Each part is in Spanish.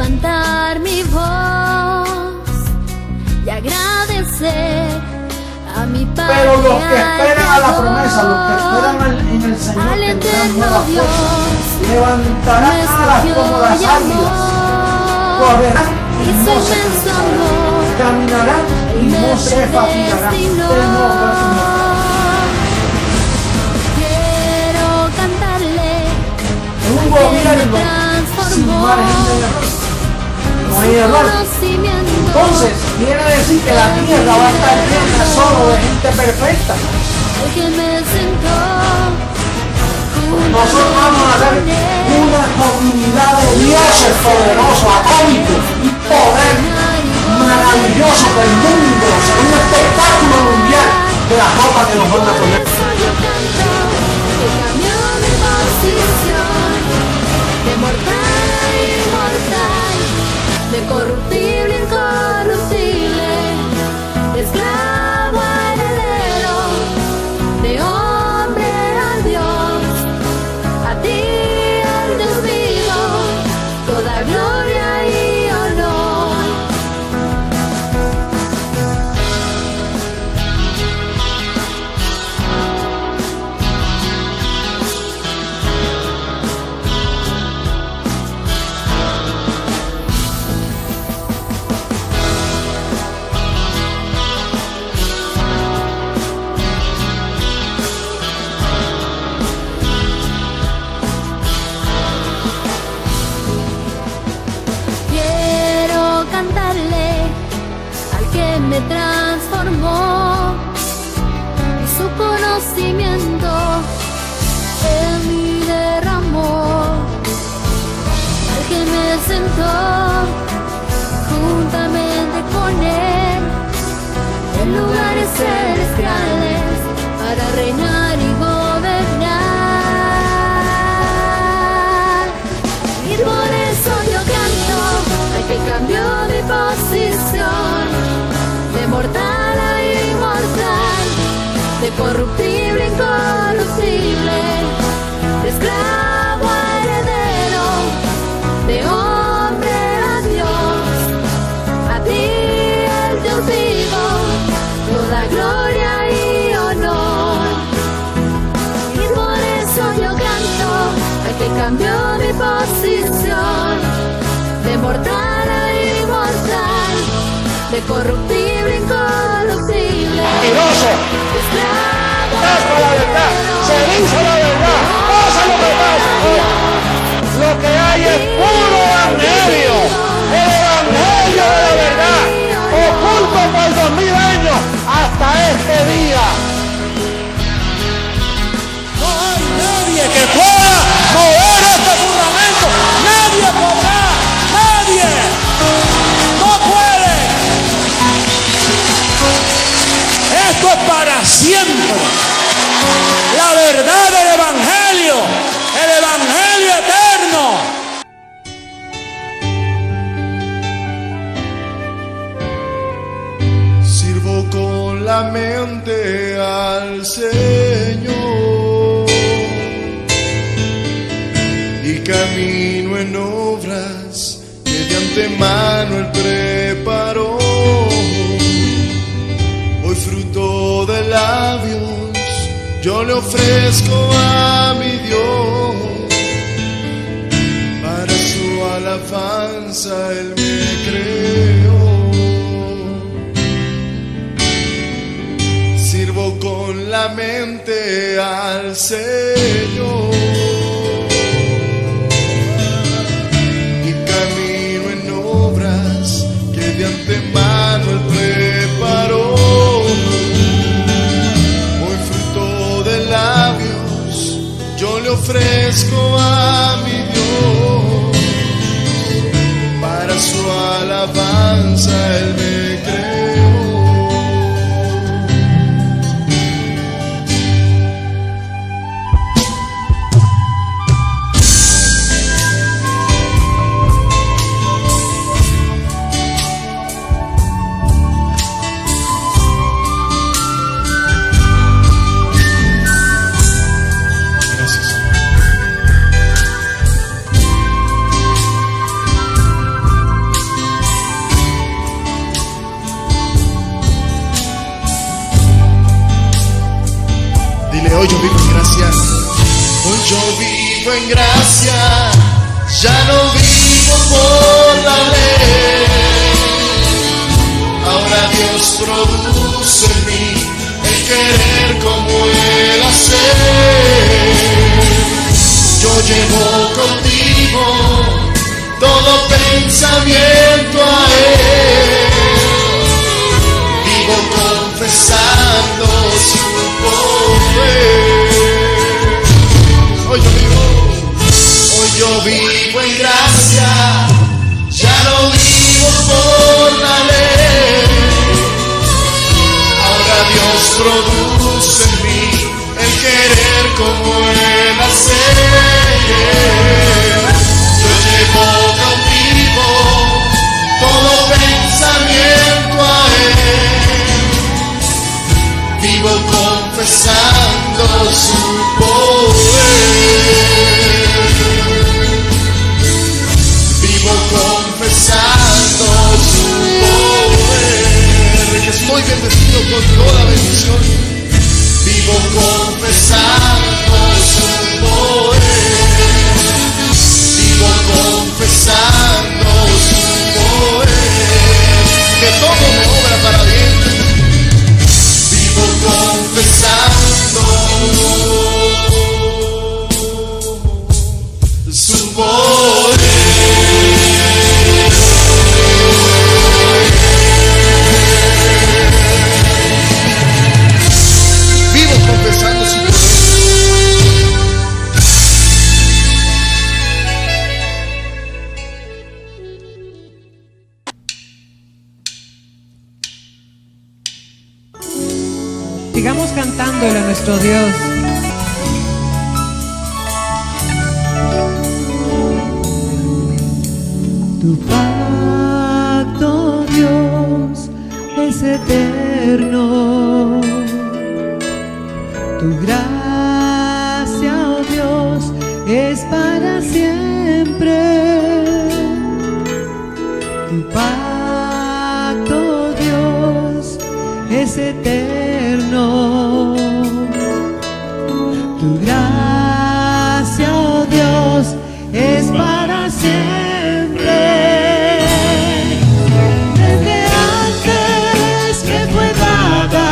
levantar mi voz y agradecer a mi Padre. Pero los que esperan a la promesa, los que esperan en el Señor, tendrán nuevas fuerzas, levantarán alas como las águilas, correrán y no se cansarán, caminarán y no se fatigarán. Quiero cantarle un gobierno sin margen de error. No hay error. Entonces, quiere decir que la tierra va a estar llena solo de gente perfecta. Nosotros vamos a ser una comunidad de dioses poderosos, atómicos y poder maravilloso del mundo. Será un espectáculo mundial de la ropa que nos van a poner. De mortal a inmortal, de corruptible a incorruptible, de esclavo a heredero, de hombre a Dios, a ti al Dios vivo, toda gloria y honor. Me transformó y su conocimiento en mí derramó, al que me sentó juntamente con él en lugares celestiales para reinar y gobernar. Y por eso yo canto al que cambió mi posición, de mortal a inmortal, de corruptible a incorruptible, de esclavo a heredero, de hombre a Dios, a ti el Dios vivo, toda gloria y honor. Y por eso yo canto al que cambió mi posición, de mortal a inmortal, de corruptible a incorruptible. Mentiroso. Pasa la verdad, se dice la verdad, pasa lo que pasa. Lo que hay es puro evangelio, el evangelio de la verdad, oculto por 2000 años hasta este día. No hay nadie que pueda mover este fundamento, nadie podrá, nadie. No puede. Esto es para siempre. La verdad del evangelio, el evangelio eterno. Sirvo con la mente al Señor y camino en obras que de antemano Él preparó. Hoy fruto de labios yo le ofrezco a mi Dios, para su alabanza Él me creó. Sirvo con la mente al Señor y camino en obras que de antemano Él preparó. Hoy fruto de labios yo le ofrezco a mi Dios, para su alabanza Él me creó. vivo en gracia, ya no vivo por la ley. Ahora Dios produce en mí el querer como el hacer. Yo llevo contigo todo pensamiento a Él. Vivo confesando su poder. Hoy yo vivo en gracia, ya no vivo por la ley. Ahora Dios produce en mí el querer como el hacer. Yo llevo conmigo todo pensamiento a Él. Vivo confesando su poder. Vivo confesando su poder. Que estoy bendecido con toda bendición. Vivo confesando su poder. Vivo confesando su poder. Que todo me obra para bien. Vivo confesando su poder. Vivo confesando su poder. Sigamos cantándole a nuestro Dios. Tu pacto, Dios, es eterno. Tu gracia, oh Dios, es para siempre. Tu pacto, Dios, es eterno. Tu gracia, oh Dios, es para siempre. Desde antes me fue dada,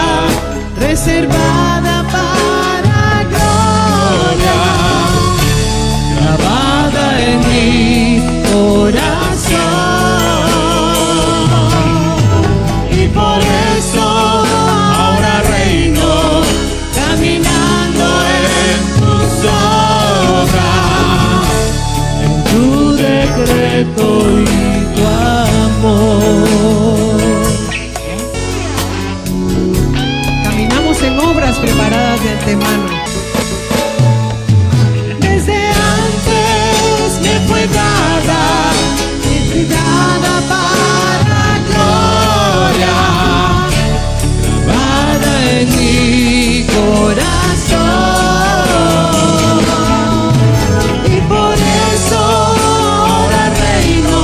reservada para gloria, grabada en mi corazón. Y por eso ahora reino, caminando en tus obras, en tu decreto y tu amor. Caminamos en obras preparadas de antemano. Desde antes me fue dada, dada para gloria, grabada en mi corazón. Y por eso ahora reino,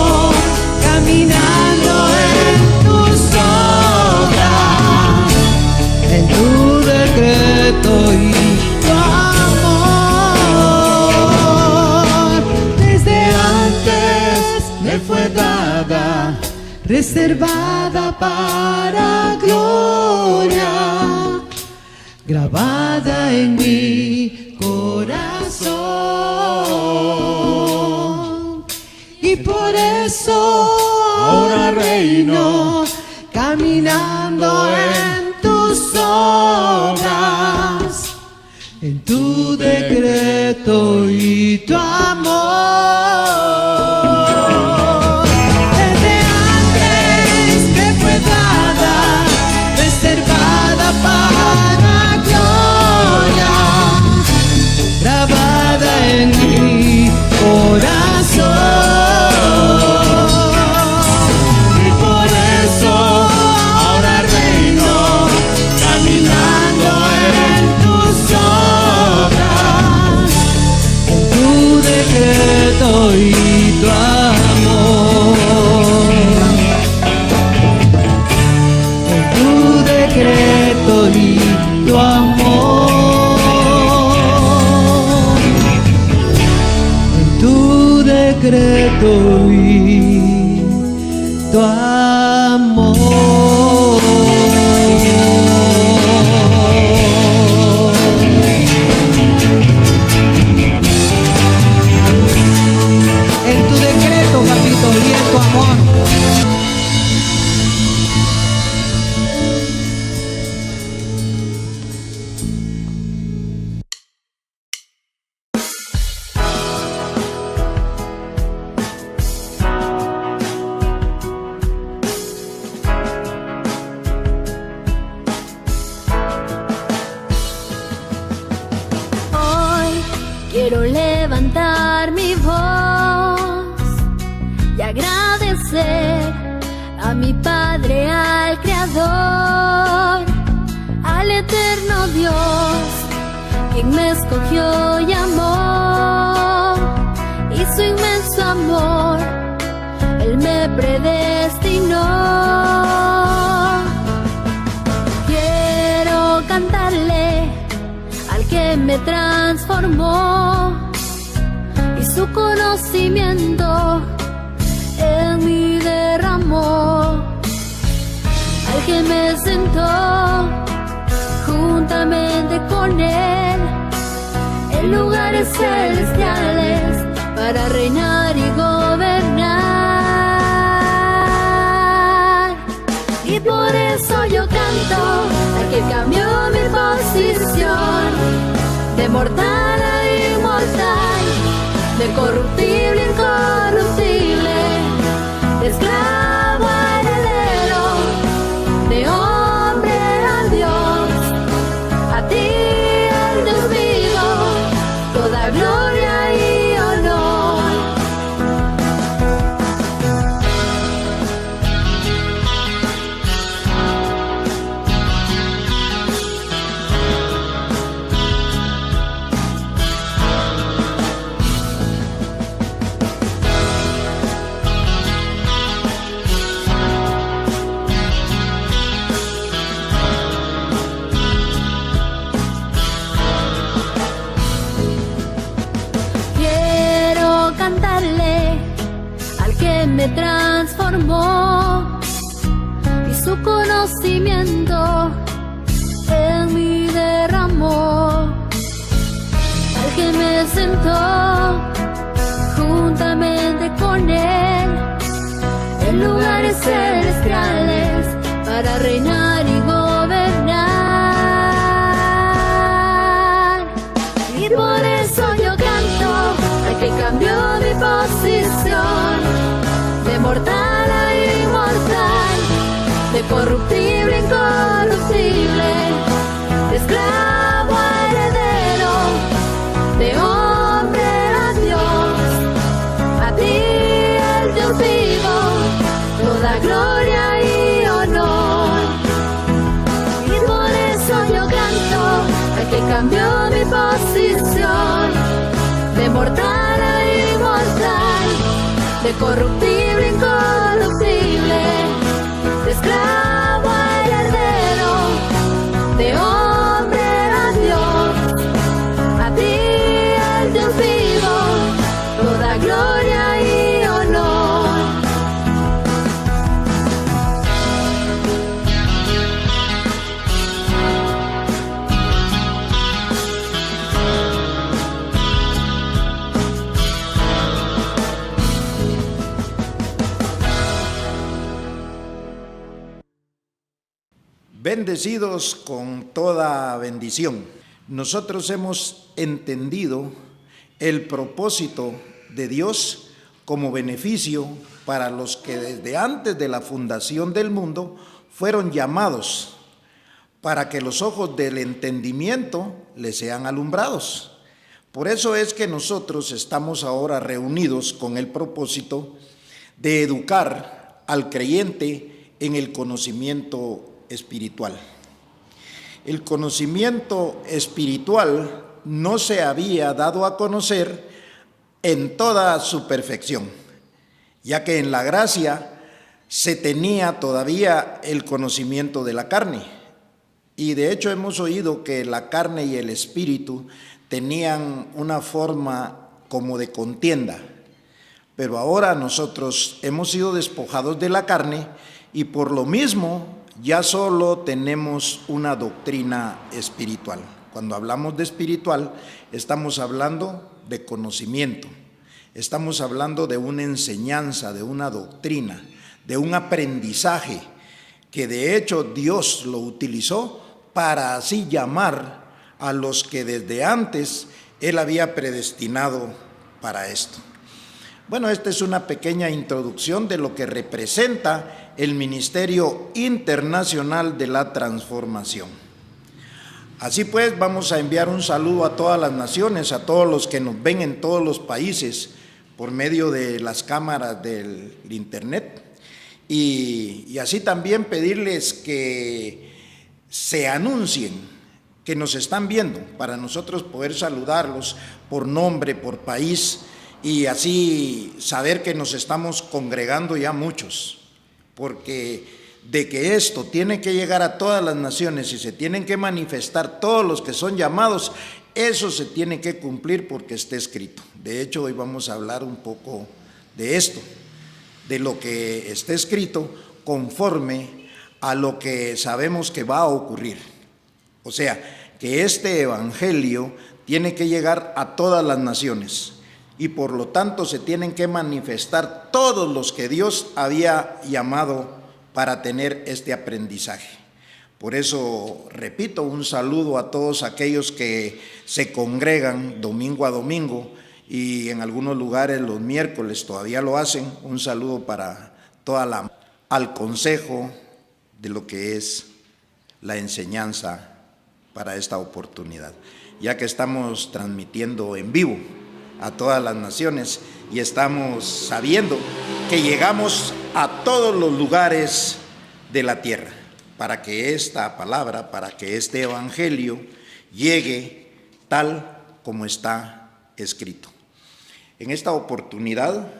caminando en tus obras, en tu decreto y tu amor. Desde antes me fue dada, reservada para gloria, grabada en mi corazón. Y por eso ahora reino, caminando en tus obras, en tu decreto y tu amor. Desde antes me fue dada, reservada para gloria, grabada en mi corazón. Y por eso ahora reino, caminando en tus obras, en tu decreto y tu amor. En tu decreto y tu amor. decreto y tu amor. En tu decreto, papito, y en tu amor. Quiero levantar mi voz y agradecer a mi Padre, al Creador, al eterno Dios, quien me escogió y amó, y su inmenso amor, Él me predestinó. Quiero cantarle al que me transformó y su conocimiento en mí derramó, al que me sentó juntamente con Él en lugares celestiales para reinar y gobernar. Y por eso yo canto al que cambió mi posición de mortal a inmortal, de corruptible a incorruptible, de esclavo a heredero, de hombre a Dios. A ti, el Dios vivo, toda gloria y honor. Me transformó y su conocimiento en mí derramó, al que me sentó juntamente con Él en lugares celestiales para reinar y gobernar. Y por eso yo canto al que cambió mi posición de mortal a inmortal, de corruptible a incorruptible, de esclavo a heredero, de hombre a Dios. A ti, el Dios vivo, toda gloria y honor. Y por eso yo canto al que cambió mi posición de mortal a inmortal, de corruptible a incorruptible, de esclavo a heredero, de hombre a Dios. A ti, el Dios vivo, toda gloria y honor. Bendecidos con toda bendición. Nosotros hemos entendido el propósito de Dios como beneficio para los que desde antes de la fundación del mundo fueron llamados, para que los ojos del entendimiento les sean alumbrados. Por eso es que nosotros estamos ahora reunidos con el propósito de educar al creyente en el conocimiento espiritual. El conocimiento espiritual no se había dado a conocer en toda su perfección, ya que en la gracia se tenía todavía el conocimiento de la carne. Y de hecho hemos oído que la carne y el espíritu tenían una forma como de contienda. Pero ahora nosotros hemos sido despojados de la carne y por lo mismo ya solo tenemos una doctrina espiritual. Cuando hablamos de espiritual, estamos hablando de conocimiento, estamos hablando de una enseñanza, de una doctrina, de un aprendizaje que de hecho Dios lo utilizó para así llamar a los que desde antes Él había predestinado para esto. Bueno, esta es una pequeña introducción de lo que representa el Ministerio Internacional de la Transformación. Así pues, vamos a enviar un saludo a todas las naciones, a todos los que nos ven en todos los países por medio de las cámaras del internet y así también pedirles que se anuncien, que nos están viendo, para nosotros poder saludarlos por nombre, por país, y así saber que nos estamos congregando ya muchos, porque de que esto tiene que llegar a todas las naciones y se tienen que manifestar todos los que son llamados, eso se tiene que cumplir porque está escrito. De hecho, hoy vamos a hablar un poco de esto, de lo que está escrito conforme a lo que sabemos que va a ocurrir. O sea, que este evangelio tiene que llegar a todas las naciones y por lo tanto se tienen que manifestar todos los que Dios había llamado para tener este aprendizaje. Por eso, repito, un saludo a todos aquellos que se congregan domingo a domingo y en algunos lugares los miércoles todavía lo hacen. Un saludo para al consejo de lo que es la enseñanza para esta oportunidad, ya que estamos transmitiendo en vivo a todas las naciones y estamos sabiendo que llegamos a todos los lugares de la tierra para que esta palabra, para que este evangelio llegue tal como está escrito. En esta oportunidad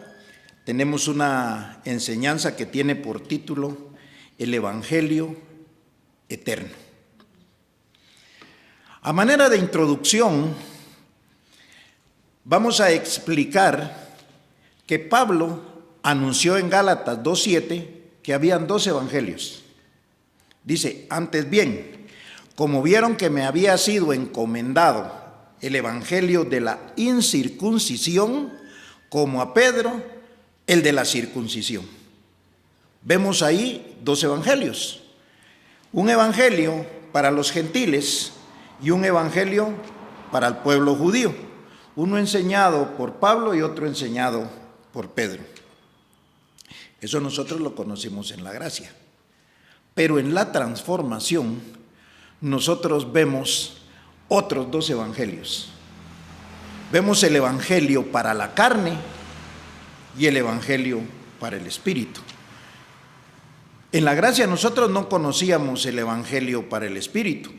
tenemos una enseñanza que tiene por título El Evangelio Eterno. A manera de introducción, vamos a explicar que Pablo anunció en Gálatas 2:7 que habían dos evangelios. Dice, antes bien, como vieron que me había sido encomendado el evangelio de la incircuncisión, como a Pedro, el de la circuncisión. Vemos ahí dos evangelios. Un evangelio para los gentiles y un evangelio para el pueblo judío. Uno enseñado por Pablo y otro enseñado por Pedro. Eso nosotros lo conocimos en la gracia. Pero en la transformación nosotros vemos otros dos evangelios. Vemos el evangelio para la carne y el evangelio para el espíritu. En la gracia nosotros no conocíamos el evangelio para el espíritu,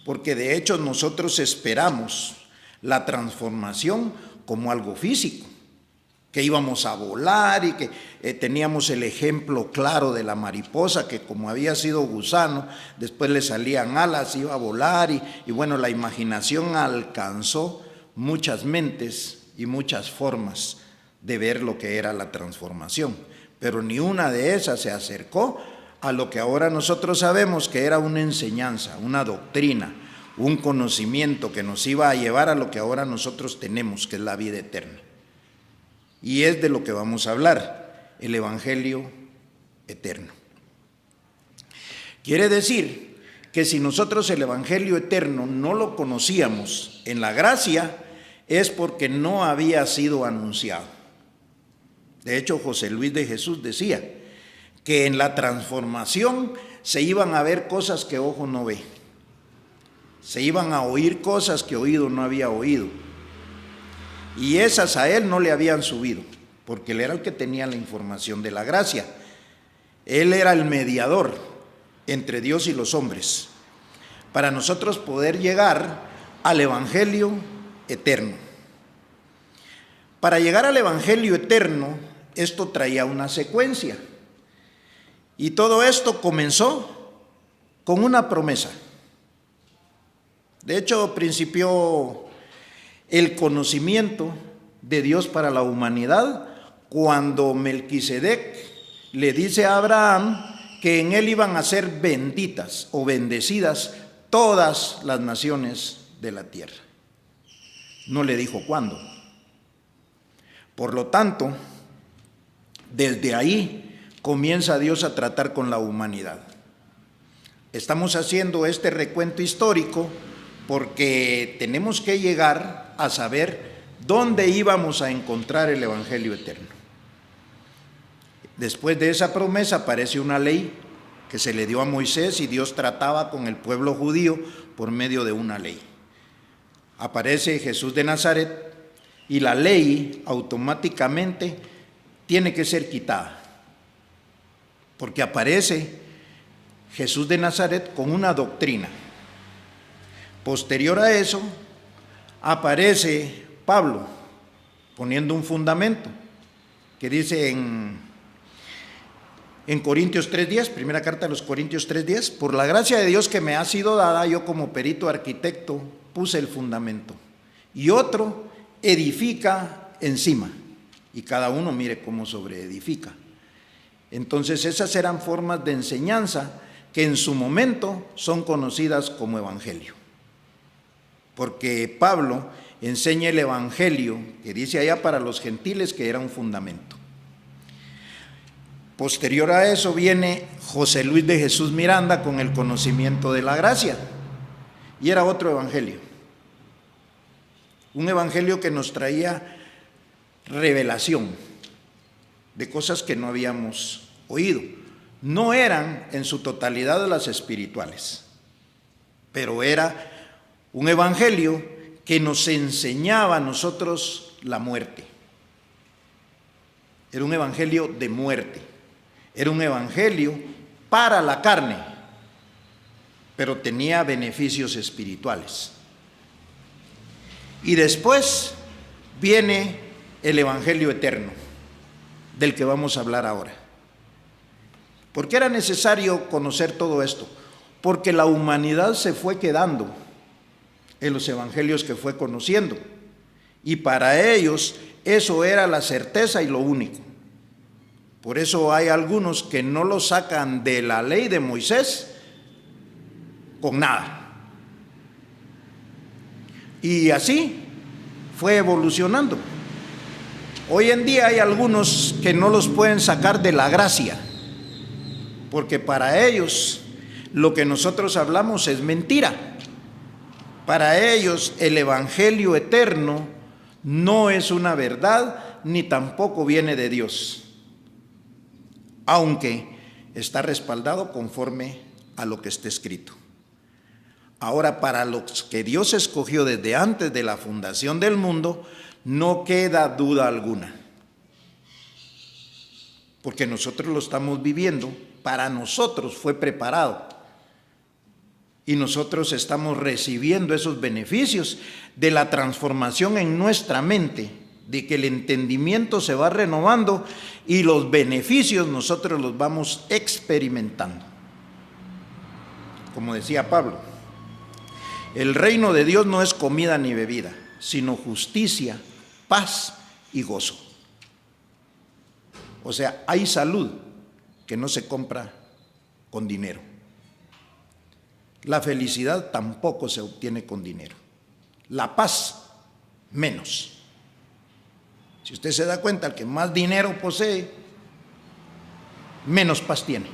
porque de hecho nosotros esperamos la transformación como algo físico, que íbamos a volar y que teníamos el ejemplo claro de la mariposa que como había sido gusano, después le salían alas, iba a volar y bueno, la imaginación alcanzó muchas mentes y muchas formas de ver lo que era la transformación, pero ni una de esas se acercó a lo que ahora nosotros sabemos que era una enseñanza, una doctrina, un conocimiento que nos iba a llevar a lo que ahora nosotros tenemos, que es la vida eterna. Y es de lo que vamos a hablar, el evangelio eterno. Quiere decir que si nosotros el evangelio eterno no lo conocíamos en la gracia, es porque no había sido anunciado. De hecho, José Luis de Jesús decía que en la transformación se iban a ver cosas que ojo no ve. Se iban a oír cosas que oído no había oído. Y esas a él no le habían subido, porque él era el que tenía la información de la gracia. Él era el mediador entre Dios y los hombres, para nosotros poder llegar al evangelio eterno. Para llegar al evangelio eterno, esto traía una secuencia. Y todo esto comenzó con una promesa. De hecho, principió el conocimiento de Dios para la humanidad cuando Melquisedec le dice a Abraham que en él iban a ser benditas o bendecidas todas las naciones de la tierra. No le dijo cuándo. Por lo tanto, desde ahí comienza Dios a tratar con la humanidad. Estamos haciendo este recuento histórico porque tenemos que llegar a saber dónde íbamos a encontrar el Evangelio eterno. Después de esa promesa aparece una ley que se le dio a Moisés y Dios trataba con el pueblo judío por medio de una ley. Aparece Jesús de Nazaret y la ley automáticamente tiene que ser quitada, porque aparece Jesús de Nazaret con una doctrina. Posterior a eso aparece Pablo poniendo un fundamento que dice en Corintios 3:10, primera carta de los Corintios 3:10, por la gracia de Dios que me ha sido dada, yo como perito arquitecto puse el fundamento y otro edifica encima, y cada uno mire cómo sobreedifica. Entonces esas eran formas de enseñanza que en su momento son conocidas como evangelio, porque Pablo enseña el evangelio que dice allá para los gentiles que era un fundamento. Posterior a eso viene José Luis de Jesús Miranda con el conocimiento de la gracia, y era otro evangelio, un evangelio que nos traía revelación de cosas que no habíamos oído. No eran en su totalidad las espirituales, pero era un evangelio que nos enseñaba a nosotros la muerte. Era un evangelio de muerte, era un evangelio para la carne, pero tenía beneficios espirituales. Y después viene el evangelio eterno, del que vamos a hablar ahora. ¿Por qué era necesario conocer todo esto? Porque la humanidad se fue quedando en los evangelios que fue conociendo, y para ellos eso era la certeza y lo único. Por eso hay algunos que no lo sacan de la ley de Moisés con nada. Y así fue evolucionando. Hoy en día hay algunos que no los pueden sacar de la gracia, porque para ellos lo que nosotros hablamos es mentira. Para ellos el evangelio eterno no es una verdad ni tampoco viene de Dios, aunque está respaldado conforme a lo que está escrito. Ahora, para los que Dios escogió desde antes de la fundación del mundo, no queda duda alguna, porque nosotros lo estamos viviendo, para nosotros fue preparado y nosotros estamos recibiendo esos beneficios de la transformación en nuestra mente, de que el entendimiento se va renovando y los beneficios nosotros los vamos experimentando. Como decía Pablo, el reino de Dios no es comida ni bebida, sino justicia, paz y gozo. O sea, hay salud que no se compra con dinero. La felicidad tampoco se obtiene con dinero. La paz, menos. Si usted se da cuenta, el que más dinero posee, menos paz tiene.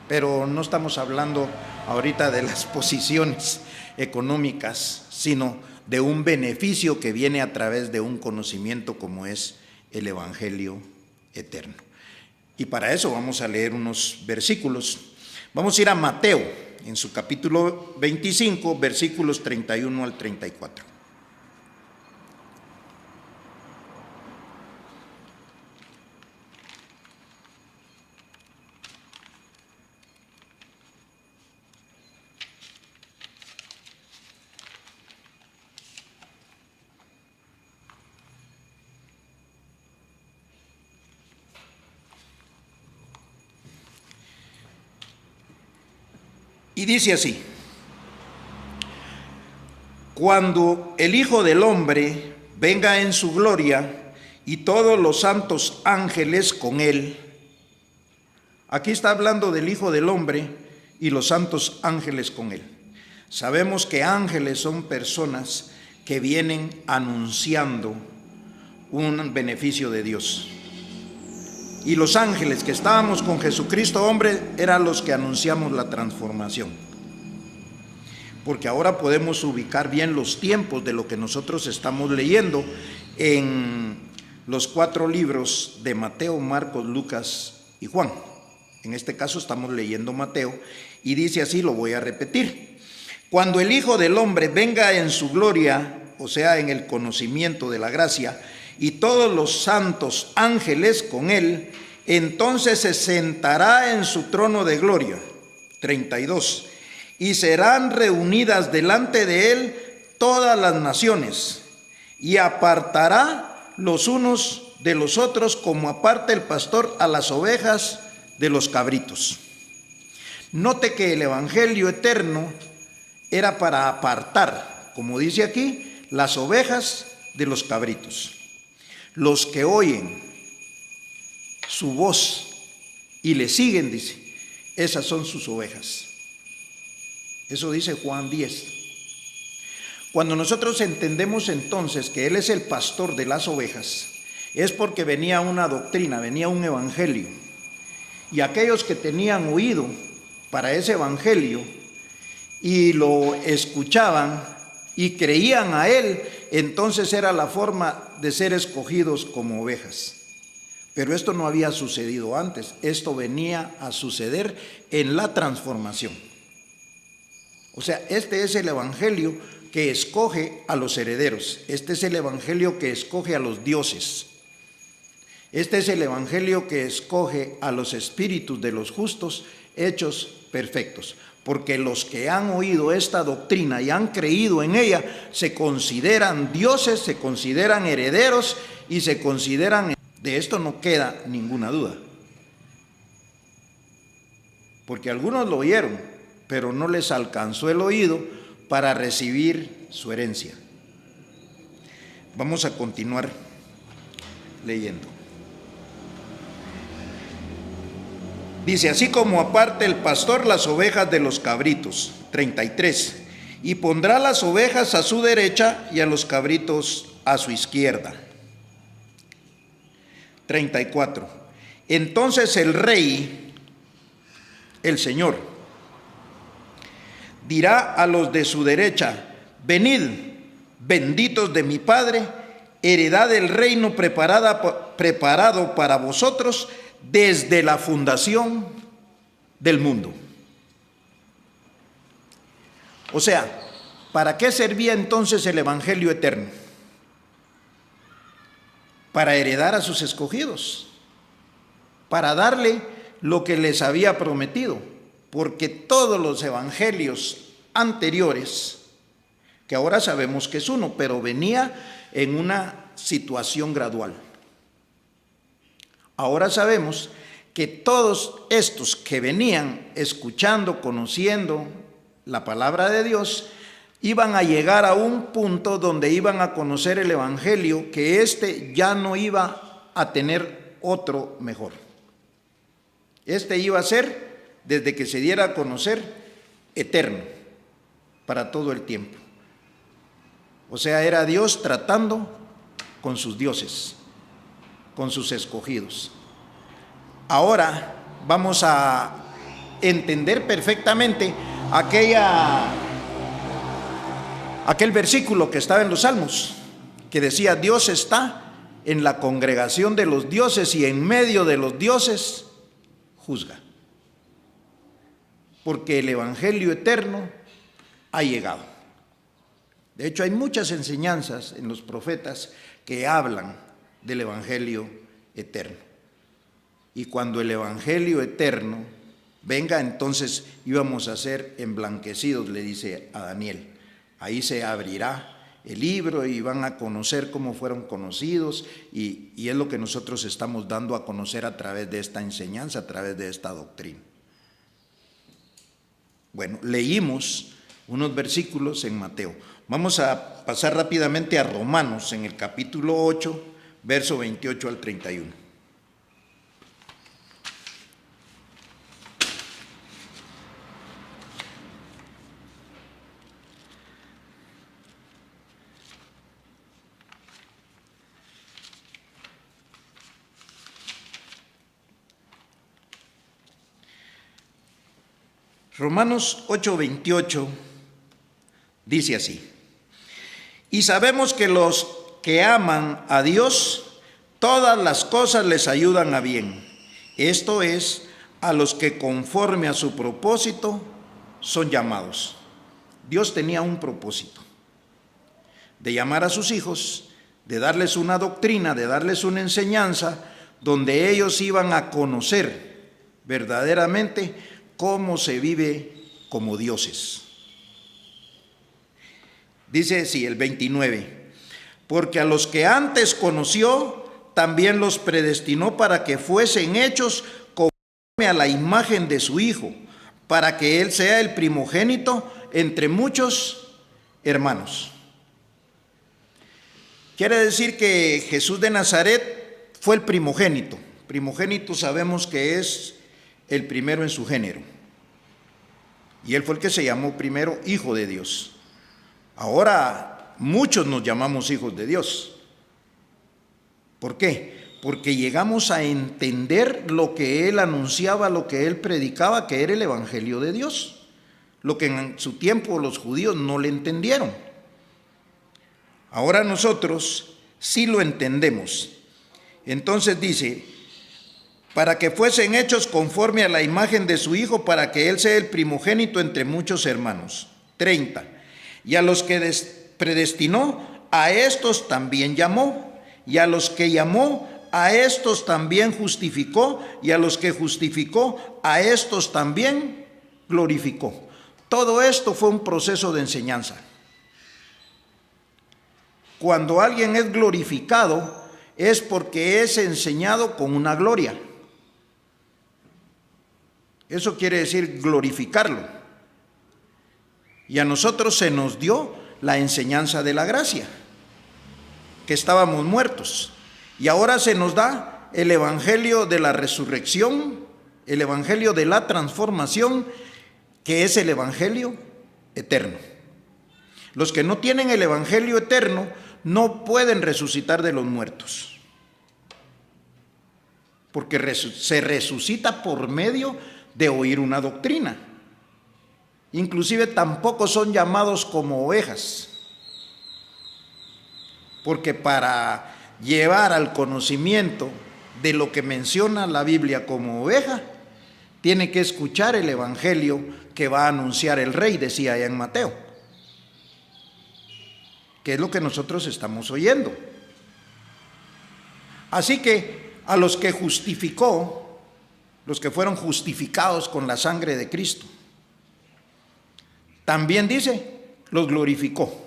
Pero no estamos hablando ahorita de las posiciones económicas, sino de un beneficio que viene a través de un conocimiento como es el evangelio eterno. Y para eso vamos a leer unos versículos. Vamos a ir a Mateo, en su capítulo 25, versículos 31 al 34. Y dice así: cuando el Hijo del Hombre venga en su gloria y todos los santos ángeles con él. Aquí está hablando del Hijo del Hombre y los santos ángeles con él. Sabemos que ángeles son personas que vienen anunciando un beneficio de Dios. Y los ángeles que estábamos con Jesucristo hombre eran los que anunciamos la transformación. Porque ahora podemos ubicar bien los tiempos de lo que nosotros estamos leyendo en los 4 libros de Mateo, Marcos, Lucas y Juan. En este caso estamos leyendo Mateo y dice así, lo voy a repetir. Cuando el Hijo del Hombre venga en su gloria, o sea, en el conocimiento de la gracia, y todos los santos ángeles con él, entonces se sentará en su trono de gloria. 32. Y serán reunidas delante de él todas las naciones, y apartará los unos de los otros como aparta el pastor a las ovejas de los cabritos. Note que el evangelio eterno era para apartar, como dice aquí, las ovejas de los cabritos. Los que oyen su voz y le siguen, dice, esas son sus ovejas. Eso dice Juan 10. Cuando nosotros entendemos entonces que Él es el pastor de las ovejas, es porque venía una doctrina, venía un evangelio. Y aquellos que tenían oído para ese evangelio y lo escuchaban y creían a Él, entonces era la forma de ser escogidos como ovejas. Pero esto no había sucedido antes, esto venía a suceder en la transformación. O sea, este es el evangelio que escoge a los herederos, este es el evangelio que escoge a los dioses, este es el evangelio que escoge a los espíritus de los justos hechos perfectos. Porque los que han oído esta doctrina y han creído en ella se consideran dioses, se consideran herederos y se consideran... De esto no queda ninguna duda. Porque algunos lo oyeron, pero no les alcanzó el oído para recibir su herencia. Vamos a continuar leyendo. Dice, así como aparte el pastor las ovejas de los cabritos. 33. Y pondrá las ovejas a su derecha y a los cabritos a su izquierda. 34. Entonces el rey, el Señor, dirá a los de su derecha, venid, benditos de mi Padre, heredad del reino preparado para vosotros desde la fundación del mundo. O sea, ¿para qué servía entonces el evangelio eterno? Para heredar a sus escogidos, para darle lo que les había prometido, porque todos los evangelios anteriores, que ahora sabemos que es uno, pero venía en una situación gradual. Ahora sabemos que todos estos que venían escuchando, conociendo la palabra de Dios, iban a llegar a un punto donde iban a conocer el evangelio, que este ya no iba a tener otro mejor. Este iba a ser, desde que se diera a conocer, eterno, para todo el tiempo. O sea, era Dios tratando con sus dioses, con sus escogidos. Ahora vamos a entender perfectamente aquel versículo que estaba en los Salmos, que decía, Dios está en la congregación de los dioses y en medio de los dioses juzga. Porque el evangelio eterno ha llegado. De hecho, hay muchas enseñanzas en los profetas que hablan del evangelio eterno. Y cuando el evangelio eterno venga, entonces íbamos a ser emblanquecidos, le dice a Daniel. Ahí se abrirá el libro y van a conocer cómo fueron conocidos y es lo que nosotros estamos dando a conocer a través de esta enseñanza, a través de esta doctrina. Bueno, leímos unos versículos en Mateo. Vamos a pasar rápidamente a Romanos en el capítulo 8 verso 28 al 31. Romanos 8:28 dice así: y sabemos que los que aman a Dios, todas las cosas les ayudan a bien. Esto es, a los que conforme a su propósito son llamados. Dios tenía un propósito, de llamar a sus hijos, de darles una doctrina, de darles una enseñanza, donde ellos iban a conocer verdaderamente cómo se vive como dioses. Dice así el 29, porque a los que antes conoció, también los predestinó para que fuesen hechos conforme a la imagen de su Hijo, para que Él sea el primogénito entre muchos hermanos. Quiere decir que Jesús de Nazaret fue el primogénito. Primogénito sabemos que es el primero en su género. Y Él fue el que se llamó primero Hijo de Dios. Ahora muchos nos llamamos hijos de Dios. ¿Por qué? Porque llegamos a entender lo que Él anunciaba, lo que Él predicaba, que era el Evangelio de Dios. Lo que en su tiempo los judíos no le entendieron. Ahora nosotros sí lo entendemos. Entonces dice, para que fuesen hechos conforme a la imagen de su Hijo, para que Él sea el primogénito entre muchos hermanos. 30. Y a los que predestinó, a estos también llamó. Y a los que llamó, a estos también justificó. Y a los que justificó, a estos también glorificó. Todo esto fue un proceso de enseñanza. Cuando alguien es glorificado, es porque es enseñado con una gloria. Eso quiere decir glorificarlo. Y a nosotros se nos dio la enseñanza de la gracia, que estábamos muertos. Y ahora se nos da el evangelio de la resurrección, el evangelio de la transformación, que es el evangelio eterno. Los que no tienen el evangelio eterno no pueden resucitar de los muertos, porque se resucita por medio de oír una doctrina. Inclusive tampoco son llamados como ovejas, porque para llevar al conocimiento de lo que menciona la Biblia como oveja, tiene que escuchar el evangelio que va a anunciar el Rey, decía allá en Mateo, que es lo que nosotros estamos oyendo. Así que a los que justificó, los que fueron justificados con la sangre de Cristo, también dice, los glorificó.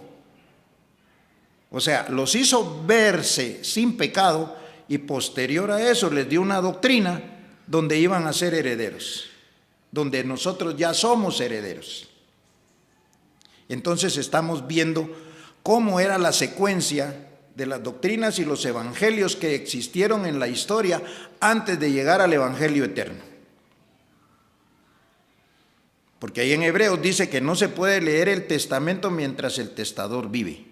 O sea, los hizo verse sin pecado y posterior a eso les dio una doctrina donde iban a ser herederos, donde nosotros ya somos herederos. Entonces estamos viendo cómo era la secuencia de las doctrinas y los evangelios que existieron en la historia antes de llegar al evangelio eterno. Porque ahí en Hebreos dice que no se puede leer el testamento mientras el testador vive.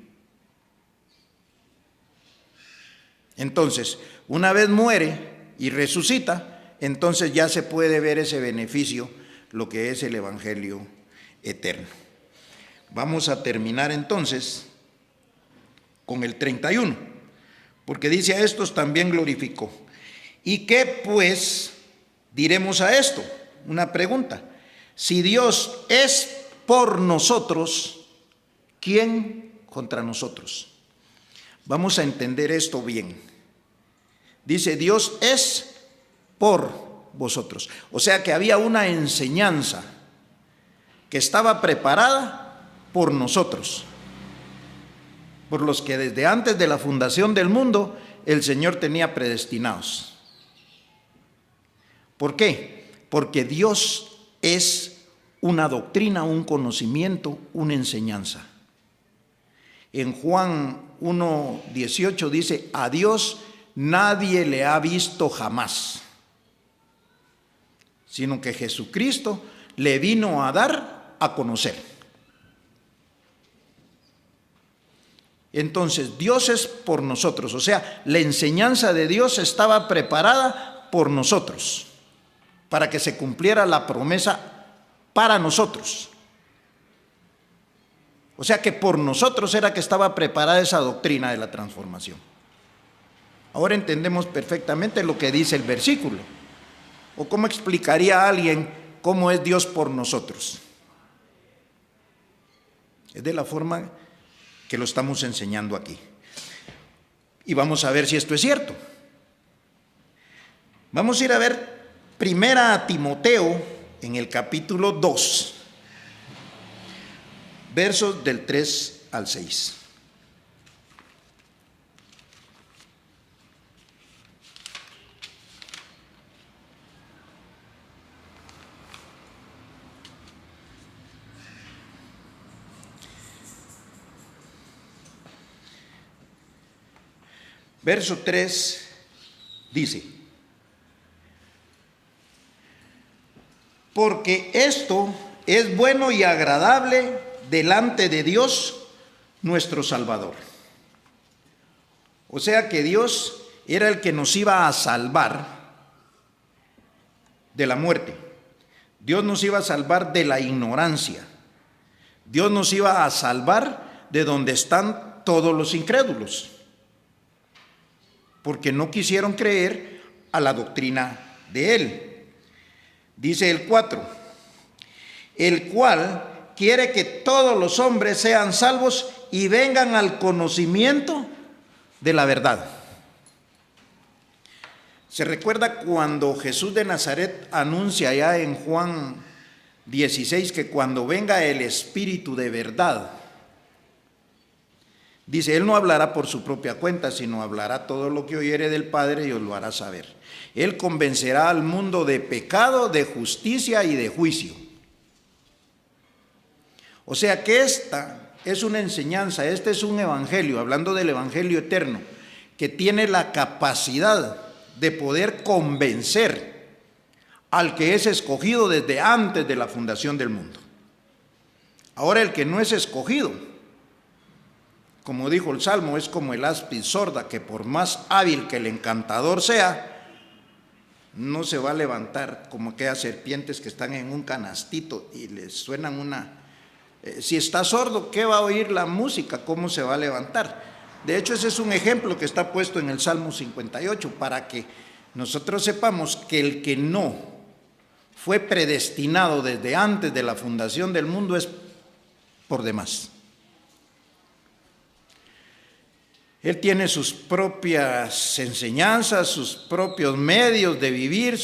Entonces, una vez muere y resucita, entonces ya se puede ver ese beneficio, lo que es el evangelio eterno. Vamos a terminar entonces con el 31, porque dice: a estos también glorificó. ¿Y qué pues diremos a esto? Una pregunta. Si Dios es por nosotros, ¿quién contra nosotros? Vamos a entender esto bien. Dice: Dios es por vosotros. O sea que había una enseñanza que estaba preparada por nosotros, por los que desde antes de la fundación del mundo el Señor tenía predestinados. ¿Por qué? Porque Dios es una doctrina, un conocimiento, una enseñanza. En Juan 1:18 dice: a Dios nadie le ha visto jamás, sino que Jesucristo le vino a dar a conocer. Entonces, Dios es por nosotros, o sea, la enseñanza de Dios estaba preparada por nosotros, para que se cumpliera la promesa para nosotros. O sea que por nosotros era que estaba preparada esa doctrina de la transformación. Ahora entendemos perfectamente lo que dice el versículo. ¿O cómo explicaría a alguien cómo es Dios por nosotros? Es de la forma que lo estamos enseñando aquí. Y vamos a ver si esto es cierto. Vamos a ir a ver primera Timoteo en el capítulo 2, versos del 3 al 6. Verso 3 dice: porque esto es bueno y agradable delante de Dios nuestro Salvador. O sea que Dios era el que nos iba a salvar de la muerte. Dios nos iba a salvar de la ignorancia. Dios nos iba a salvar de donde están todos los incrédulos, porque no quisieron creer a la doctrina de Él. Dice el 4, el cual quiere que todos los hombres sean salvos y vengan al conocimiento de la verdad. Se recuerda cuando Jesús de Nazaret anuncia allá en Juan 16 que cuando venga el Espíritu de verdad, dice, Él no hablará por su propia cuenta, sino hablará todo lo que oyere del Padre y os lo hará saber. Él convencerá al mundo de pecado, de justicia y de juicio. O sea que esta es una enseñanza, este es un evangelio, hablando del evangelio eterno, que tiene la capacidad de poder convencer al que es escogido desde antes de la fundación del mundo. Ahora el que no es escogido, como dijo el Salmo, es como el áspid sorda, que por más hábil que el encantador sea, no se va a levantar como aquellas serpientes que están en un canastito y les suenan una... si está sordo, ¿qué va a oír la música? ¿Cómo se va a levantar? De hecho, ese es un ejemplo que está puesto en el Salmo 58, para que nosotros sepamos que el que no fue predestinado desde antes de la fundación del mundo es por demás. Él tiene sus propias enseñanzas, sus propios medios de vivir,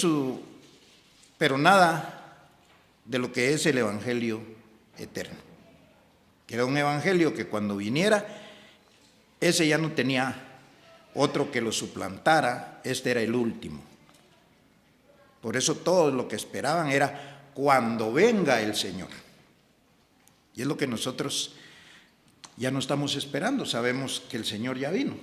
pero nada de lo que es el evangelio eterno. Era un evangelio que cuando viniera, ese ya no tenía otro que lo suplantara, este era el último. Por eso todos lo que esperaban era cuando venga el Señor. Y es lo que nosotros ya no estamos esperando, sabemos que el Señor ya vino,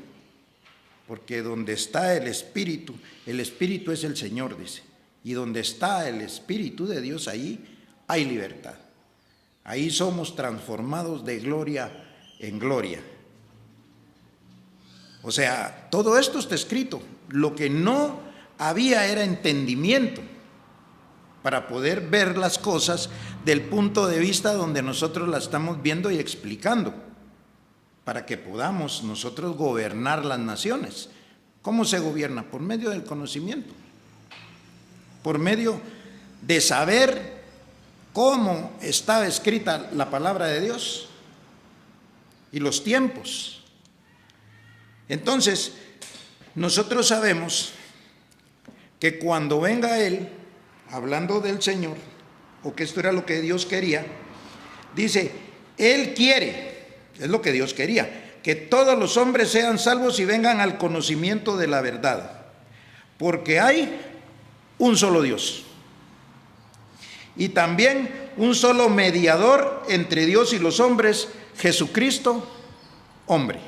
porque donde está el Espíritu es el Señor, dice, y donde está el Espíritu de Dios, ahí hay libertad, ahí somos transformados de gloria en gloria. O sea, todo esto está escrito, lo que no había era entendimiento para poder ver las cosas del punto de vista donde nosotros las estamos viendo y explicando, para que podamos nosotros gobernar las naciones. ¿Cómo se gobierna? Por medio del conocimiento, por medio de saber cómo estaba escrita la palabra de Dios y los tiempos. Entonces, nosotros sabemos que cuando venga Él, hablando del Señor, o que esto era lo que Dios quería, dice, Él quiere, es lo que Dios quería, que todos los hombres sean salvos y vengan al conocimiento de la verdad, porque hay un solo Dios y también un solo mediador entre Dios y los hombres, Jesucristo, hombre.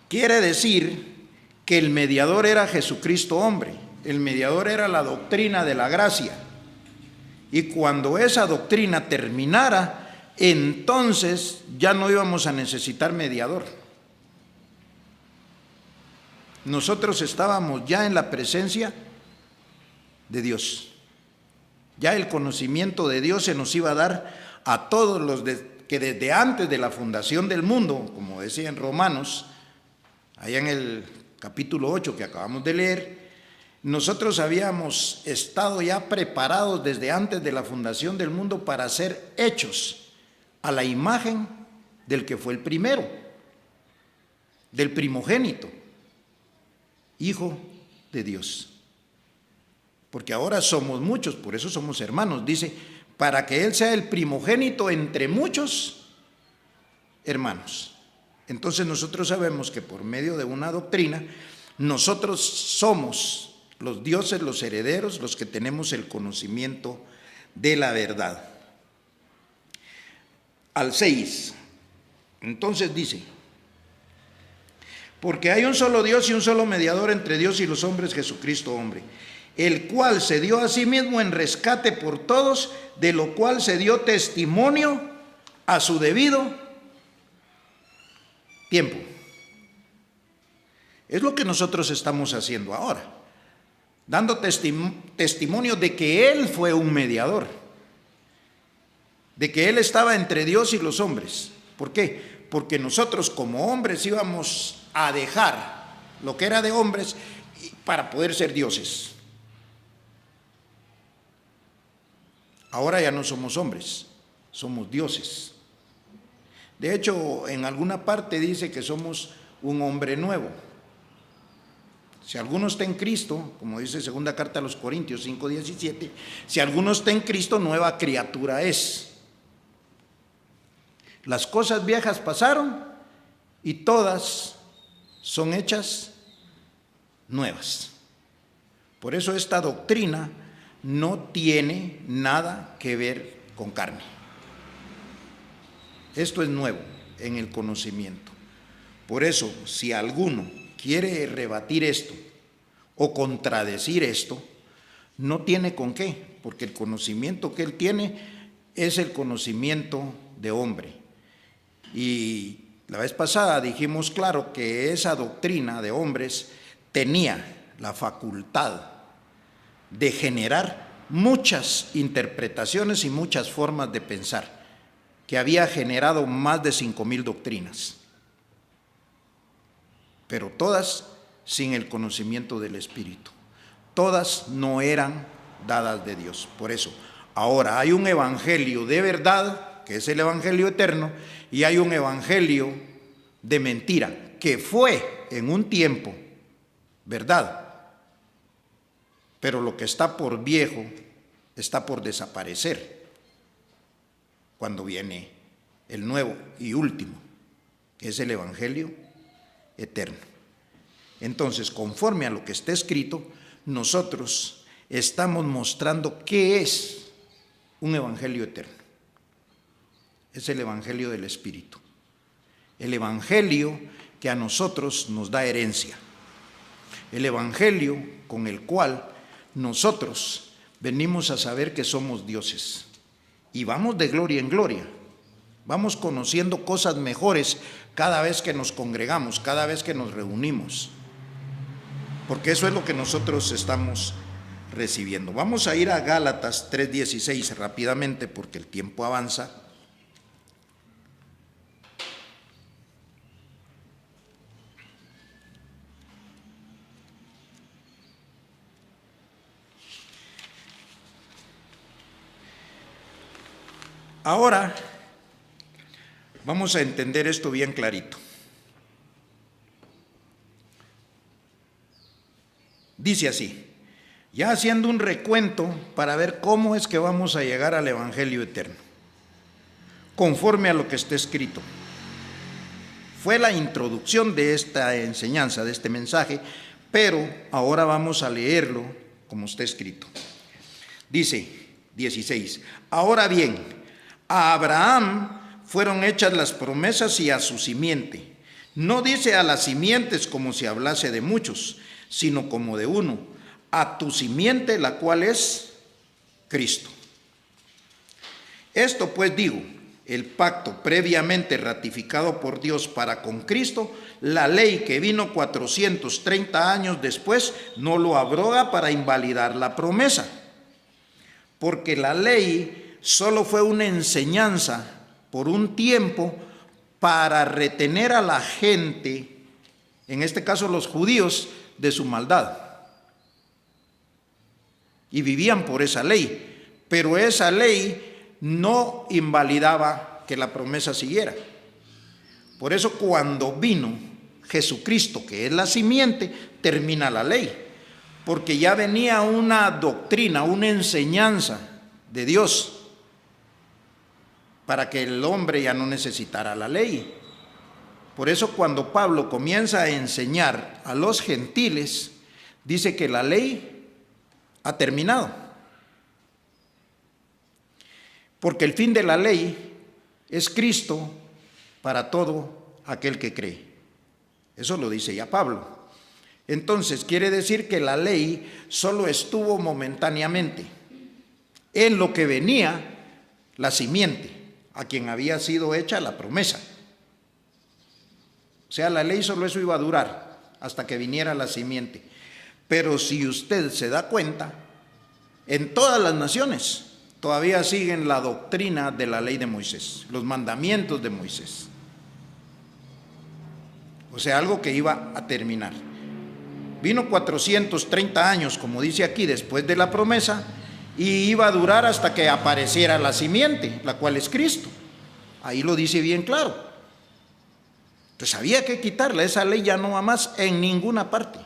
Quiere decir que el mediador era Jesucristo hombre, el mediador era la doctrina de la gracia. Y cuando esa doctrina terminara, entonces ya no íbamos a necesitar mediador. Nosotros estábamos ya en la presencia de Dios. Ya el conocimiento de Dios se nos iba a dar a todos los que desde antes de la fundación del mundo, como decía en Romanos, allá en el capítulo 8 que acabamos de leer, nosotros habíamos estado ya preparados desde antes de la fundación del mundo para ser hechos a la imagen del que fue el primero, del primogénito, Hijo de Dios. Porque ahora somos muchos, por eso somos hermanos. Dice, para que Él sea el primogénito entre muchos hermanos. Entonces nosotros sabemos que por medio de una doctrina, nosotros somos los dioses, los herederos, los que tenemos el conocimiento de la verdad. Al 6, entonces dice, porque hay un solo Dios y un solo mediador entre Dios y los hombres, Jesucristo hombre, el cual se dio a sí mismo en rescate por todos, de lo cual se dio testimonio a su debido tiempo. Es lo que nosotros estamos haciendo ahora, dando testimonio de que Él fue un mediador, de que Él estaba entre Dios y los hombres. ¿Por qué? Porque nosotros como hombres íbamos a dejar lo que era de hombres para poder ser dioses. Ahora ya no somos hombres, somos dioses. De hecho, en alguna parte dice que somos un hombre nuevo. Si alguno está en Cristo, como dice segunda carta a los Corintios 5:17, si alguno está en Cristo, nueva criatura es. Las cosas viejas pasaron y todas son hechas nuevas. Por eso esta doctrina no tiene nada que ver con carne. Esto es nuevo en el conocimiento. Por eso, si alguno quiere rebatir esto o contradecir esto, no tiene con qué, porque el conocimiento que él tiene es el conocimiento de hombre. Y la vez pasada dijimos claro que esa doctrina de hombres tenía la facultad de generar muchas interpretaciones y muchas formas de pensar, que había generado más de 5,000 doctrinas, pero todas sin el conocimiento del Espíritu. Todas no eran dadas de Dios. Por eso, ahora hay un evangelio de verdad, que es el evangelio eterno, y hay un evangelio de mentira, que fue en un tiempo verdad, pero lo que está por viejo está por desaparecer cuando viene el nuevo y último, que es el evangelio eterno. Entonces, conforme a lo que está escrito, nosotros estamos mostrando qué es un evangelio eterno. Es el evangelio del Espíritu, el evangelio que a nosotros nos da herencia, el evangelio con el cual nosotros venimos a saber que somos dioses y vamos de gloria en gloria. Vamos conociendo cosas mejores cada vez que nos congregamos, cada vez que nos reunimos, porque eso es lo que nosotros estamos recibiendo. Vamos a ir a Gálatas 3:16 rápidamente porque el tiempo avanza. Ahora vamos a entender esto bien clarito. Dice así, ya haciendo un recuento para ver cómo es que vamos a llegar al evangelio eterno, conforme a lo que está escrito. Fue la introducción de esta enseñanza, de este mensaje, pero ahora vamos a leerlo como está escrito. Dice 16, ahora bien, a Abraham fueron hechas las promesas y a su simiente. No dice a las simientes como si hablase de muchos, sino como de uno, a tu simiente, la cual es Cristo. Esto pues digo, el pacto previamente ratificado por Dios para con Cristo, la ley que vino 430 años después, no lo abroga para invalidar la promesa, porque la ley solo fue una enseñanza por un tiempo para retener a la gente, en este caso los judíos, de su maldad. Y vivían por esa ley, pero esa ley no invalidaba que la promesa siguiera. Por eso cuando vino Jesucristo, que es la simiente, termina la ley, porque ya venía una doctrina, una enseñanza de Dios, para que el hombre ya no necesitara la ley. Por eso cuando Pablo comienza a enseñar a los gentiles, dice que la ley ha terminado. Porque el fin de la ley es Cristo para todo aquel que cree. Eso lo dice ya Pablo. Entonces quiere decir que la ley solo estuvo momentáneamente en lo que venía la simiente, a quien había sido hecha la promesa. O sea, la ley solo eso iba a durar hasta que viniera la simiente. Pero si usted se da cuenta, en todas las naciones todavía siguen la doctrina de la ley de Moisés, los mandamientos de Moisés. O sea, algo que iba a terminar. Vino 430 años, como dice aquí, después de la promesa, y iba a durar hasta que apareciera la simiente, la cual es Cristo. Ahí lo dice bien claro. Entonces había que quitarla, esa ley ya no va más en ninguna parte.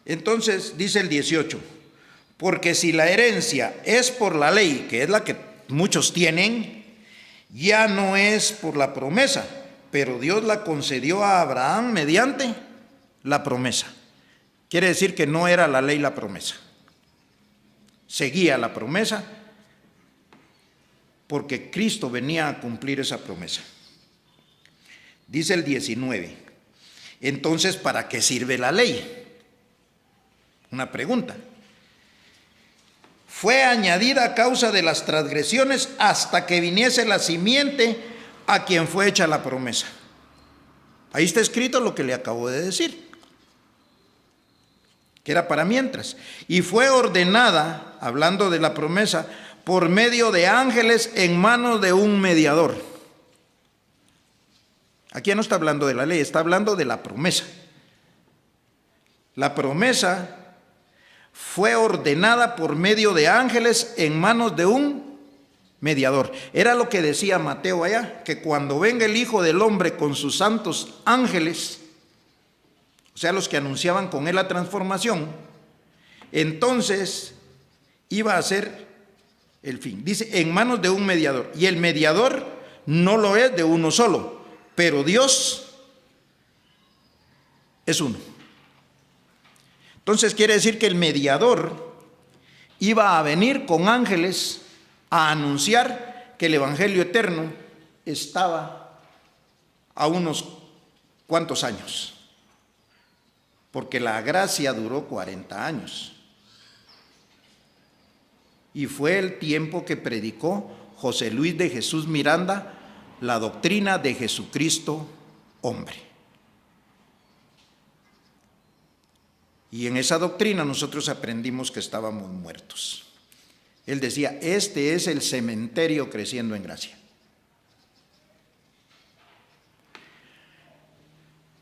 Entonces dice el 18, porque si la herencia es por la ley, que es la que muchos tienen, ya no es por la promesa, pero Dios la concedió a Abraham mediante la promesa. Quiere decir que no era la ley la promesa. Seguía la promesa porque Cristo venía a cumplir esa promesa. Dice el 19, entonces, ¿para qué sirve la ley? Una pregunta. Fue añadida a causa de las transgresiones hasta que viniese la simiente a quien fue hecha la promesa. Ahí está escrito lo que le acabo de decir, que era para mientras. Y fue ordenada, hablando de la promesa, por medio de ángeles en manos de un mediador. Aquí ya no está hablando de la ley, está hablando de la promesa. La promesa fue ordenada por medio de ángeles en manos de un mediador. Era lo que decía Mateo allá, que cuando venga el Hijo del Hombre con sus santos ángeles, o sea, los que anunciaban con él la transformación, entonces iba a ser el fin. Dice, en manos de un mediador. Y el mediador no lo es de uno solo, pero Dios es uno. Entonces quiere decir que el mediador iba a venir con ángeles a anunciar que el evangelio eterno estaba a unos cuantos años, porque la gracia duró 40 años. Y fue el tiempo que predicó José Luis de Jesús Miranda, la doctrina de Jesucristo hombre. Y en esa doctrina nosotros aprendimos que estábamos muertos. Él decía, este es el cementerio creciendo en gracia.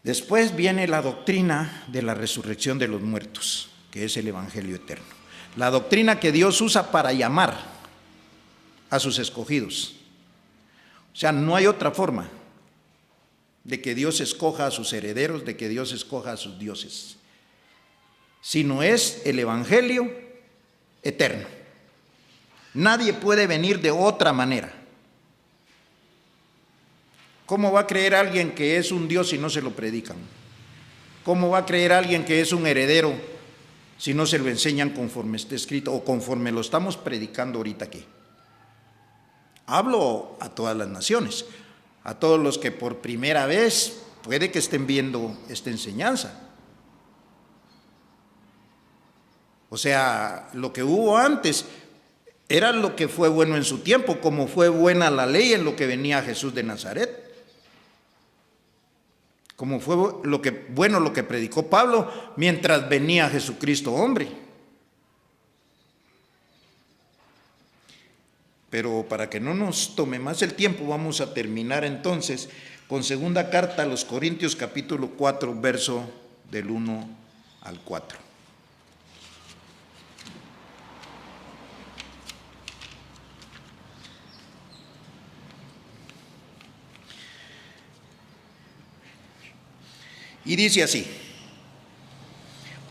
Después viene la doctrina de la resurrección de los muertos, que es el evangelio eterno. La doctrina que Dios usa para llamar a sus escogidos. O sea, no hay otra forma de que Dios escoja a sus herederos, de que Dios escoja a sus dioses, sino es el evangelio eterno. Nadie puede venir de otra manera. ¿Cómo va a creer alguien que es un Dios si no se lo predican? ¿Cómo va a creer alguien que es un heredero si no se lo enseñan conforme está escrito o conforme lo estamos predicando ahorita aquí. Hablo a todas las naciones, a todos los que por primera vez puede que estén viendo esta enseñanza. O sea, lo que hubo antes era lo que fue bueno en su tiempo, como fue buena la ley en lo que venía Jesús de Nazaret. Como fue lo que predicó Pablo mientras venía Jesucristo hombre. Pero para que no nos tome más el tiempo, vamos a terminar entonces con segunda carta a los Corintios capítulo 4, verso del 1 al 4. Y dice así: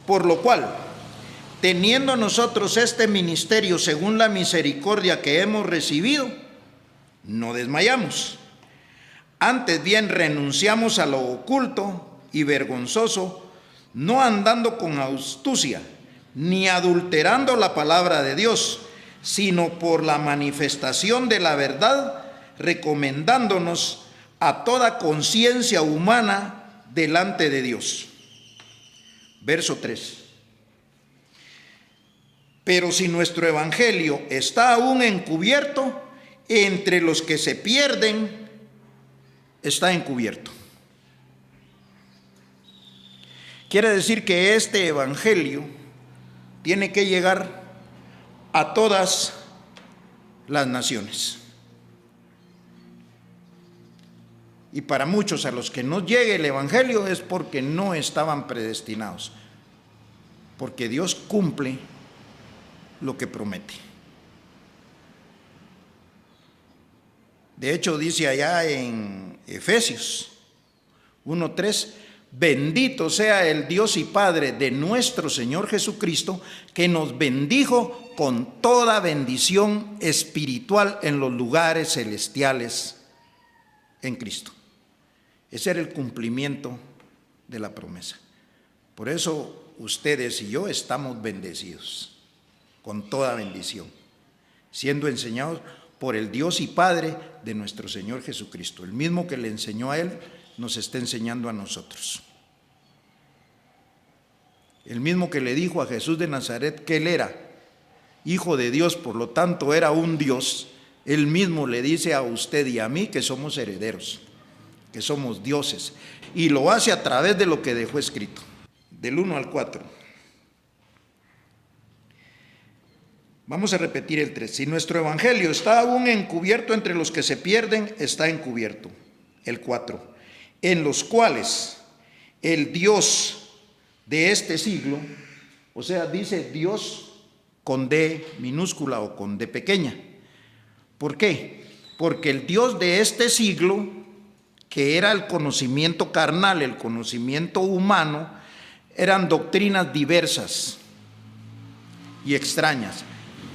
por lo cual, teniendo nosotros este ministerio según la misericordia que hemos recibido, no desmayamos. Antes bien renunciamos a lo oculto y vergonzoso, no andando con astucia, ni adulterando la palabra de Dios, sino por la manifestación de la verdad, recomendándonos a toda conciencia humana delante de Dios. Verso 3. Pero si nuestro evangelio está aún encubierto, entre los que se pierden está encubierto. Quiere decir que este evangelio tiene que llegar a todas las naciones. Y para muchos a los que no llegue el evangelio es porque no estaban predestinados, porque Dios cumple lo que promete. De hecho, dice allá en Efesios 1:3, bendito sea el Dios y Padre de nuestro Señor Jesucristo, que nos bendijo con toda bendición espiritual en los lugares celestiales en Cristo. Ese era el cumplimiento de la promesa. Por eso ustedes y yo estamos bendecidos, con toda bendición, siendo enseñados por el Dios y Padre de nuestro Señor Jesucristo. El mismo que le enseñó a Él, nos está enseñando a nosotros. El mismo que le dijo a Jesús de Nazaret que Él era Hijo de Dios, por lo tanto era un Dios, Él mismo le dice a usted y a mí que somos herederos, que somos dioses, y lo hace a través de lo que dejó escrito. Del 1 al 4. Vamos a repetir el 3. Si nuestro evangelio está aún encubierto entre los que se pierden, está encubierto. El 4. En los cuales el Dios de este siglo, o sea, dice Dios con D minúscula o con D pequeña. ¿Por qué? Porque el Dios de este siglo, que era el conocimiento carnal, el conocimiento humano, eran doctrinas diversas y extrañas.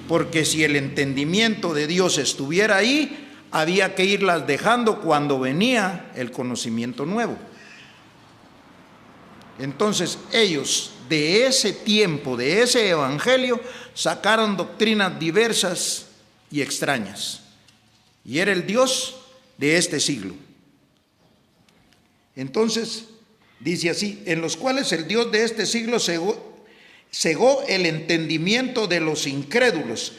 Porque si el entendimiento de Dios estuviera ahí, había que irlas dejando cuando venía el conocimiento nuevo. Entonces ellos de ese tiempo, de ese evangelio, sacaron doctrinas diversas y extrañas. Y era el Dios de este siglo. Entonces, dice así, en los cuales el Dios de este siglo cegó el entendimiento de los incrédulos,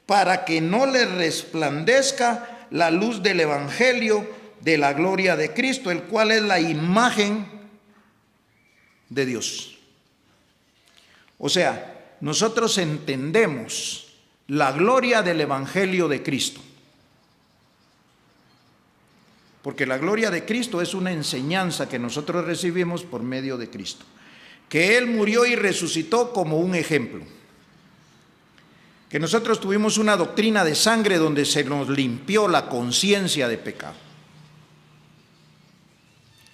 para que no les resplandezca la luz del evangelio de la gloria de Cristo, el cual es la imagen de Dios. O sea, nosotros entendemos la gloria del evangelio de Cristo, porque la gloria de Cristo es una enseñanza que nosotros recibimos por medio de Cristo, que Él murió y resucitó como un ejemplo, que nosotros tuvimos una doctrina de sangre donde se nos limpió la conciencia de pecado,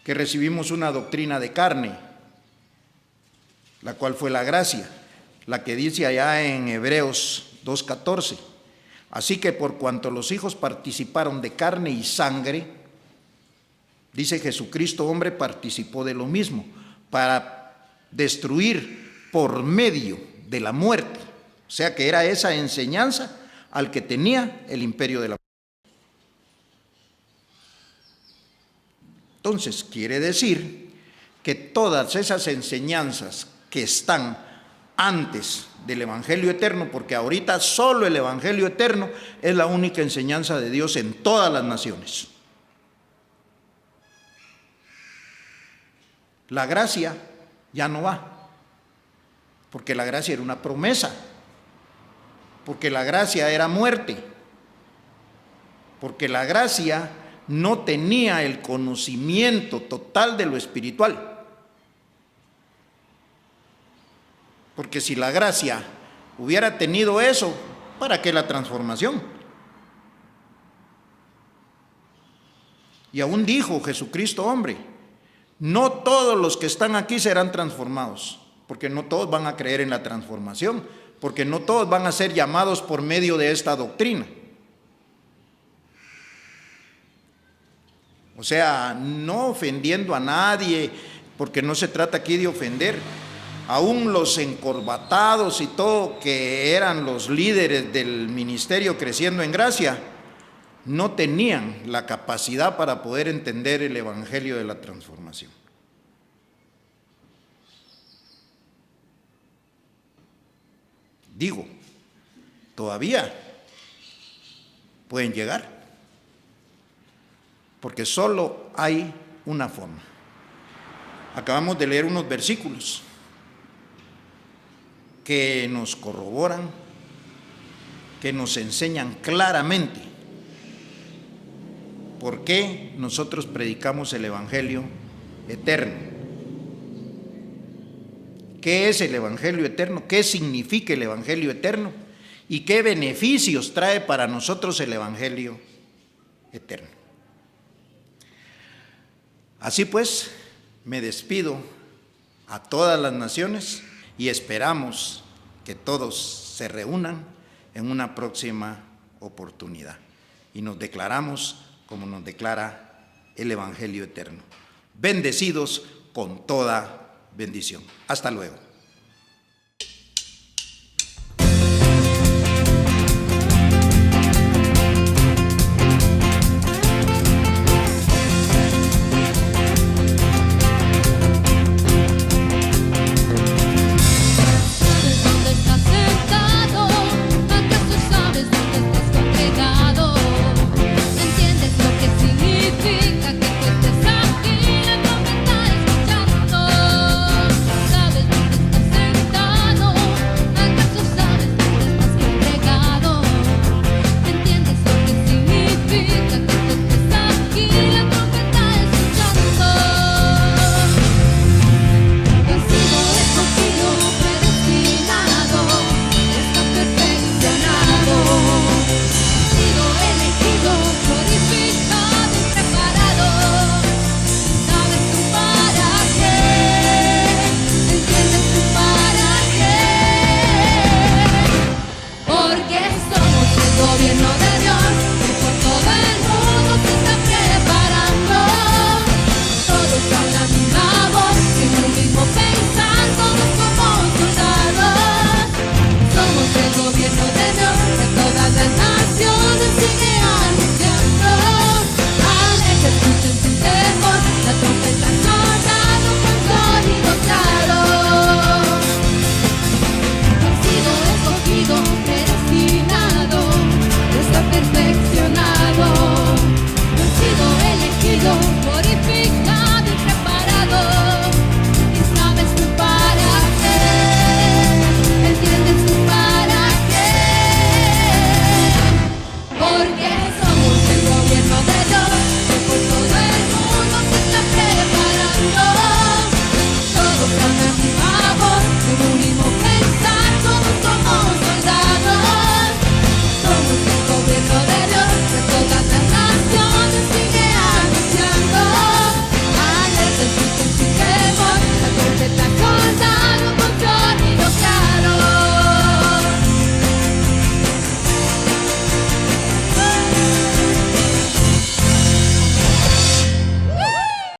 que recibimos una doctrina de carne, la cual fue la gracia, la que dice allá en Hebreos 2:14, así que por cuanto los hijos participaron de carne y sangre, dice Jesucristo hombre participó de lo mismo, para destruir por medio de la muerte. O sea que era esa enseñanza al que tenía el imperio de la muerte. Entonces, quiere decir que todas esas enseñanzas que están antes del Evangelio eterno, porque ahorita solo el Evangelio eterno es la única enseñanza de Dios en todas las naciones. La gracia ya no va, porque la gracia era una promesa, porque la gracia era muerte, porque la gracia no tenía el conocimiento total de lo espiritual. Porque si la gracia hubiera tenido eso, ¿para qué la transformación? Y aún dijo Jesucristo, hombre, no todos los que están aquí serán transformados, porque no todos van a creer en la transformación, porque no todos van a ser llamados por medio de esta doctrina. O sea, no ofendiendo a nadie, porque no se trata aquí de ofender. Aún los encorbatados y todo, que eran los líderes del ministerio Creciendo en Gracia, no tenían la capacidad para poder entender el evangelio de la transformación. Digo, todavía pueden llegar, porque solo hay una forma. Acabamos de leer unos versículos que nos corroboran, que nos enseñan claramente por qué nosotros predicamos el Evangelio eterno. ¿Qué es el Evangelio eterno? ¿Qué significa el Evangelio eterno? ¿Y qué beneficios trae para nosotros el Evangelio eterno? Así pues, me despido a todas las naciones y esperamos que todos se reúnan en una próxima oportunidad. Y nos declaramos como nos declara el Evangelio eterno. Bendecidos con toda bendición. Hasta luego.